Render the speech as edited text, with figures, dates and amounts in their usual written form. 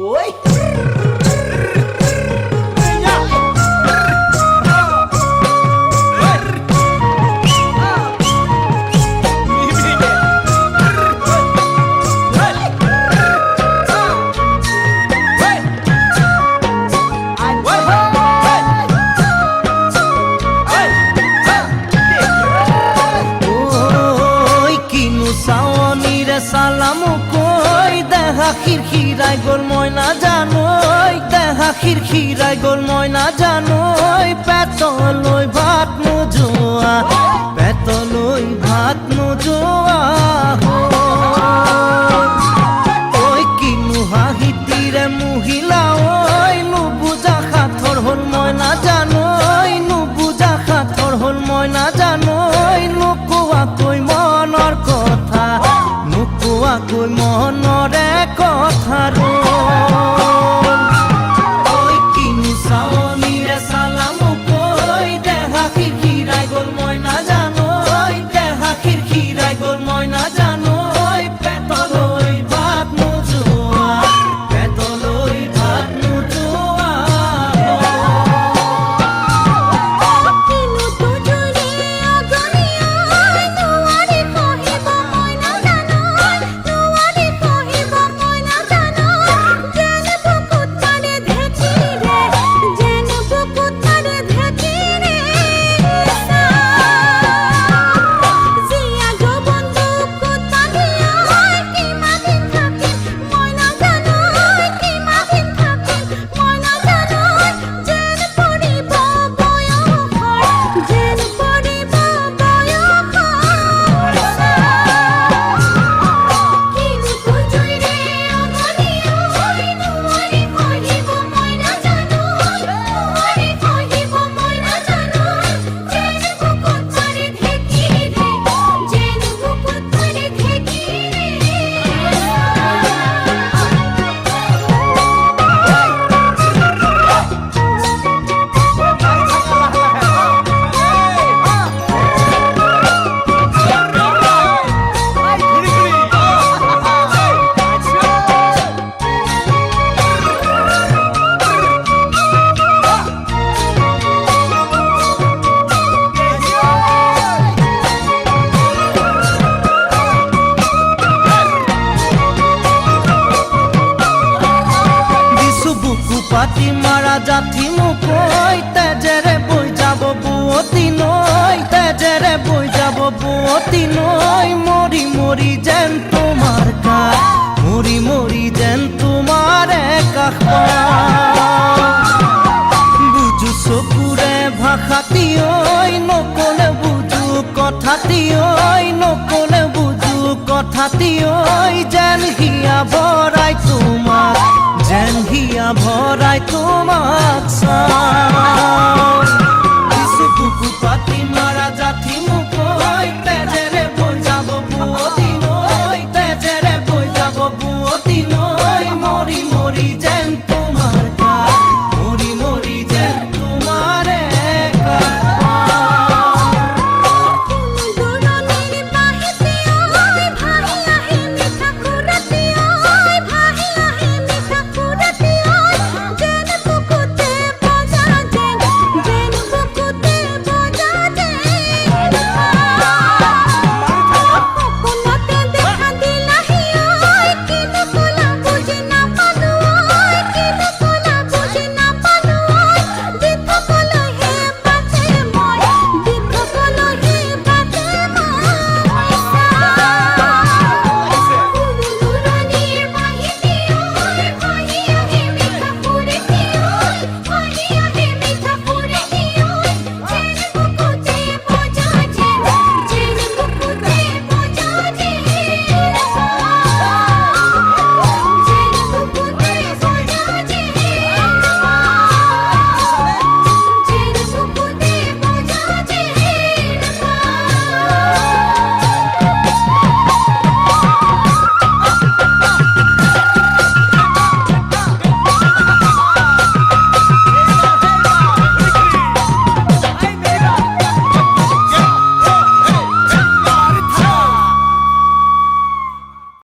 ওই সালাম কই দেখা খিৰখিৰাই গোল ময়না জানোই দেখা খিৰখিৰাই গোল ময়না জানোই পেটলৈ ভাত নোযোৱা পেটলৈ ভাত নোযোৱা ঐ কিনো হাঁহিতিৰে মহিলা ঐ নুবুজা সাঁথৰ হ'ল ময়না জানোই নুবুজা সাঁথৰ হ'ল ময়না জানোই নোকোৱাকৈ মনৰ কথা নোকোৱাকৈ মনৰে কথা ঐ কিনো চাৱনিৰে চালাম কৈ দেহা খিৰখিৰাই গ'ল মই নাজানোই দেহা খিৰখিৰাই গ'ল মই নাজানোই পেটলৈ ভাত নোযোৱা পেটলৈ ভাত নোযোৱা পাতি মাৰা জাঠি মুকৈ তেজেৰে বৈ যাব বুৱতী নৈ তেজেৰে বৈ যাব বুৱতী নৈ মৰি মৰি যেন তোমাৰ কাষ মৰি মৰি যেন তোমাৰে কাষ বুজো চকুৰে ভাষাতি ঐ নকলে বুজো কথাতি ঐ নকলে বুজো কথাতি ঐ যেন হিয়া ভৰাই তোমাক যেন হিয়া ভৰাই তোমাক চাওঁ কিছু বুকু পাতি মাৰা জাঠি মুকৈ তেজে